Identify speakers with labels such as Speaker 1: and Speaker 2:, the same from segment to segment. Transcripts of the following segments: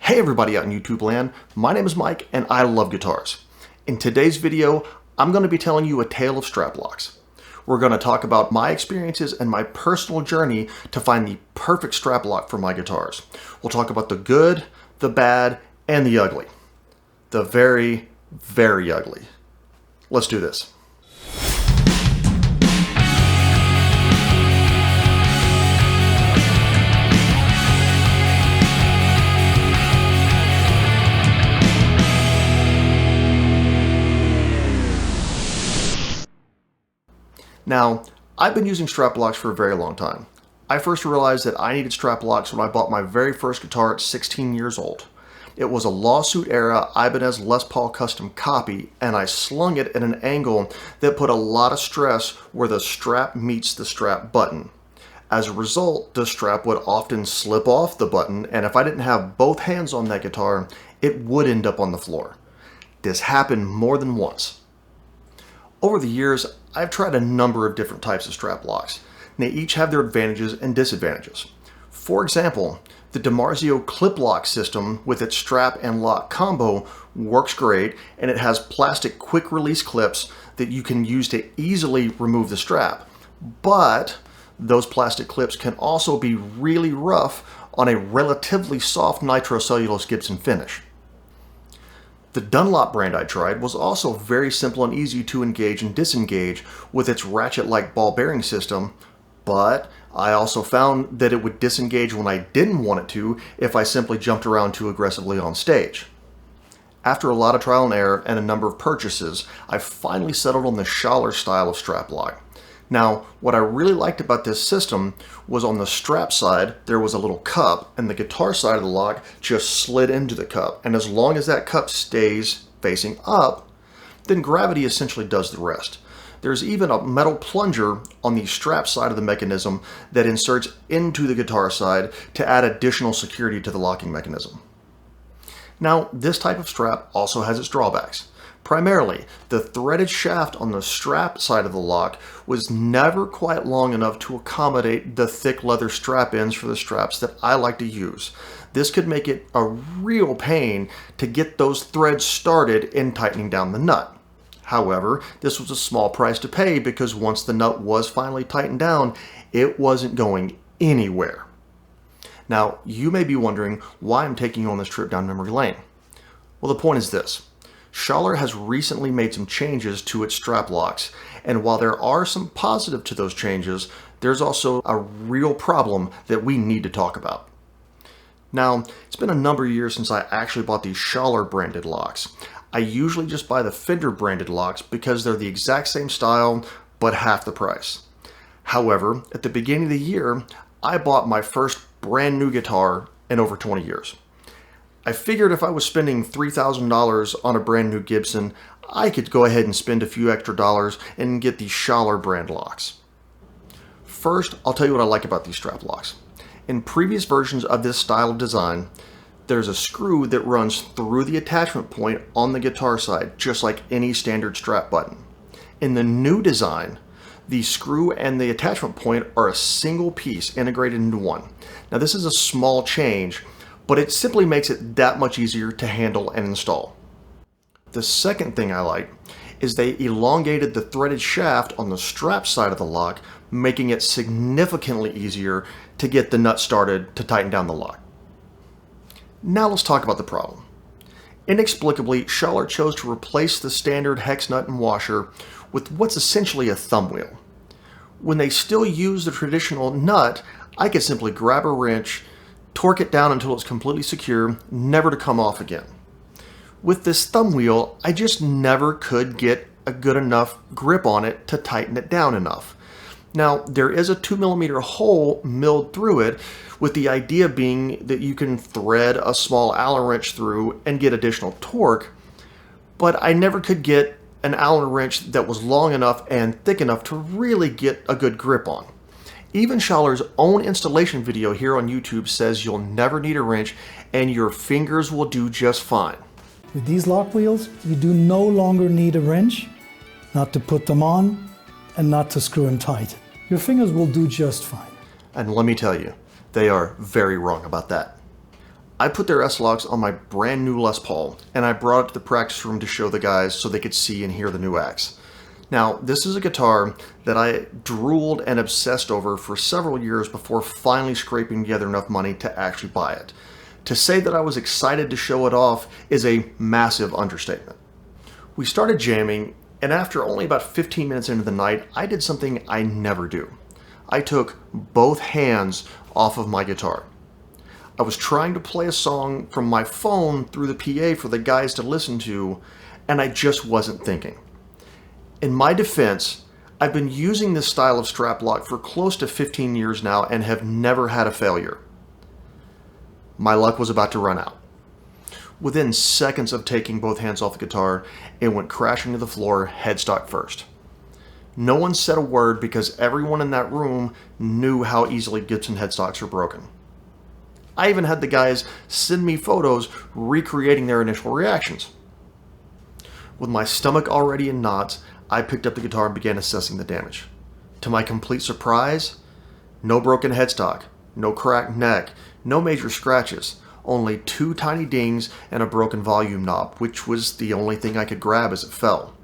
Speaker 1: Hey everybody out in YouTube land, my name is Mike and I love guitars. In today's video, I'm going to be telling you a tale of strap locks. We're going to talk about my experiences and my personal journey to find the perfect strap lock for my guitars. We'll talk about the good, the bad, and the ugly. The very, very ugly. Let's do this. Now, I've been using strap locks for a very long time. I first realized that I needed strap locks when I bought my very first guitar at 16 years old. It was a lawsuit era Ibanez Les Paul custom copy, and I slung it at an angle that put a lot of stress where the strap meets the strap button. As a result, the strap would often slip off the button, and if I didn't have both hands on that guitar, it would end up on the floor. This happened more than once. Over the years, I've tried a number of different types of strap locks. They each have their advantages and disadvantages. For example, the DiMarzio clip lock system with its strap and lock combo works great, and it has plastic quick release clips that you can use to easily remove the strap. But those plastic clips can also be really rough on a relatively soft nitrocellulose Gibson finish. The Dunlop brand I tried was also very simple and easy to engage and disengage with its ratchet-like ball bearing system, but I also found that it would disengage when I didn't want it to if I simply jumped around too aggressively on stage. After a lot of trial and error and a number of purchases, I finally settled on the Schaller style of strap lock. Now, what I really liked about this system was on the strap side, there was a little cup, and the guitar side of the lock just slid into the cup. And as long as that cup stays facing up, then gravity essentially does the rest. There's even a metal plunger on the strap side of the mechanism that inserts into the guitar side to add additional security to the locking mechanism. Now, this type of strap also has its drawbacks. Primarily, the threaded shaft on the strap side of the lock was never quite long enough to accommodate the thick leather strap ends for the straps that I like to use. This could make it a real pain to get those threads started in tightening down the nut. However, this was a small price to pay because once the nut was finally tightened down, it wasn't going anywhere. Now, you may be wondering why I'm taking you on this trip down memory lane. Well, the point is this. Schaller has recently made some changes to its strap locks, and while there are some positive to those changes, there's also a real problem that we need to talk about. Now, it's been a number of years since I actually bought these Schaller branded locks. I usually just buy the Fender branded locks because they're the exact same style, but half the price. However, at the beginning of the year, I bought my first brand new guitar in over 20 years. I figured if I was spending $3,000 on a brand new Gibson, I could go ahead and spend a few extra dollars and get these Schaller brand locks. First, I'll tell you what I like about these strap locks. In previous versions of this style of design, there's a screw that runs through the attachment point on the guitar side, just like any standard strap button. In the new design, the screw and the attachment point are a single piece integrated into one. Now this is a small change, but it simply makes it that much easier to handle and install. The second thing I like is they elongated the threaded shaft on the strap side of the lock, making it significantly easier to get the nut started to tighten down the lock. Now let's talk about the problem. Inexplicably, Schaller chose to replace the standard hex nut and washer with what's essentially a thumb wheel. When they still use the traditional nut, I could simply grab a wrench, torque it down until it's completely secure, never to come off again. With this thumb wheel, I just never could get a good enough grip on it to tighten it down enough. Now, there is a 2mm hole milled through it, with the idea being that you can thread a small Allen wrench through and get additional torque, but I never could get an Allen wrench that was long enough and thick enough to really get a good grip on. Even Schaller's own installation video here on YouTube says you'll never need a wrench and your fingers will do just fine.
Speaker 2: With these lock wheels, you do no longer need a wrench, not to put them on and not to screw them tight. Your fingers will do just fine.
Speaker 1: And let me tell you, they are very wrong about that. I put their S-Locks on my brand new Les Paul, and I brought it to the practice room to show the guys so they could see and hear the new acts. Now, this is a guitar that I drooled and obsessed over for several years before finally scraping together enough money to actually buy it. To say that I was excited to show it off is a massive understatement. We started jamming, and after only about 15 minutes into the night, I did something I never do. I took both hands off of my guitar. I was trying to play a song from my phone through the PA for the guys to listen to, and I just wasn't thinking. In my defense, I've been using this style of strap lock for close to 15 years now and have never had a failure. My luck was about to run out. Within seconds of taking both hands off the guitar, it went crashing to the floor, headstock first. No one said a word because everyone in that room knew how easily Gibson headstocks are broken. I even had the guys send me photos recreating their initial reactions. With my stomach already in knots, I picked up the guitar and began assessing the damage. To my complete surprise, no broken headstock, no cracked neck, no major scratches, only 2 tiny dings and a broken volume knob, which was the only thing I could grab as it fell.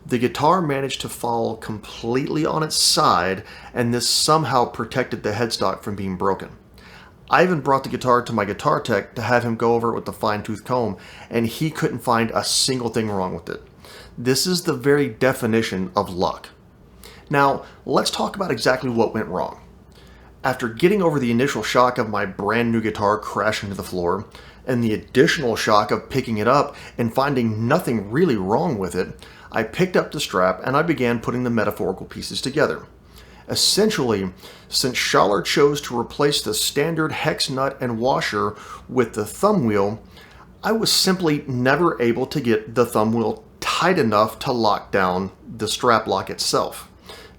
Speaker 1: The guitar managed to fall completely on its side, and this somehow protected the headstock from being broken. I even brought the guitar to my guitar tech to have him go over it with a fine-tooth comb, and he couldn't find a single thing wrong with it. This is the very definition of luck. Now, let's talk about exactly what went wrong. After getting over the initial shock of my brand new guitar crashing to the floor, and the additional shock of picking it up and finding nothing really wrong with it, I picked up the strap and I began putting the metaphorical pieces together. Essentially, since Schaller chose to replace the standard hex nut and washer with the thumb wheel, I was simply never able to get the thumb wheel tight enough to lock down the strap lock itself.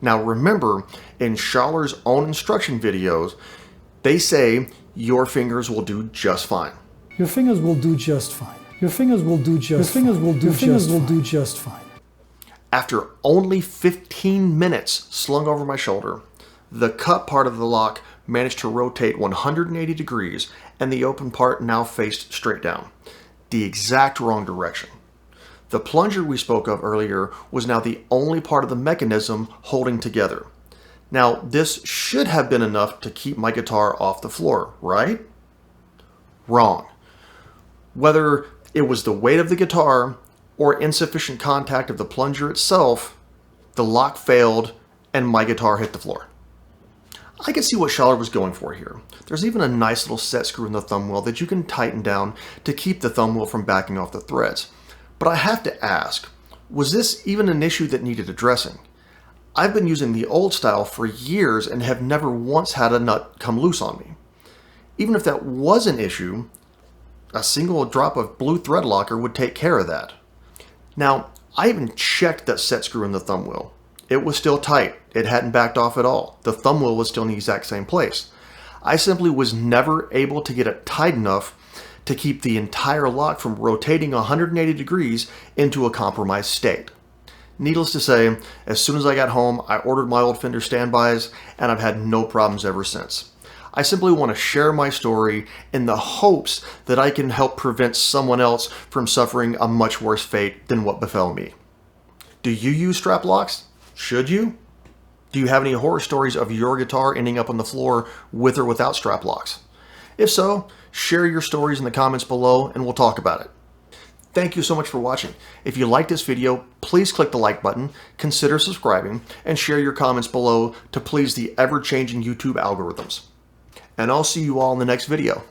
Speaker 1: Now remember, in Schaller's own instruction videos, they say your fingers will do just fine.
Speaker 2: Your fingers will do just fine. Your fingers will do just fine. Your fingers will do just fine.
Speaker 1: After only 15 minutes slung over my shoulder, the cut part of the lock managed to rotate 180 degrees and the open part now faced straight down, the exact wrong direction. The plunger we spoke of earlier was now the only part of the mechanism holding together. Now, this should have been enough to keep my guitar off the floor, right? Wrong. Whether it was the weight of the guitar or insufficient contact of the plunger itself, the lock failed and my guitar hit the floor. I can see what Schaller was going for here. There's even a nice little set screw in the thumb wheel that you can tighten down to keep the thumb wheel from backing off the threads. But I have to ask, was this even an issue that needed addressing? I've been using the old style for years and have never once had a nut come loose on me. Even if that was an issue, a single drop of blue thread locker would take care of that. Now, I even checked that set screw in the thumb wheel. It was still tight. It hadn't backed off at all. The thumb wheel was still in the exact same place. I simply was never able to get it tight enough to keep the entire lock from rotating 180 degrees into a compromised state. Needless to say, as soon as I got home, I ordered my old Fender standbys, and I've had no problems ever since. I simply want to share my story in the hopes that I can help prevent someone else from suffering a much worse fate than what befell me. Do you use strap locks? Should you? Do you have any horror stories of your guitar ending up on the floor with or without strap locks? If so, share your stories in the comments below and we'll talk about it. Thank you so much for watching. If you liked this video, please click the like button, consider subscribing, and share your comments below to please the ever-changing YouTube algorithms. And I'll see you all in the next video.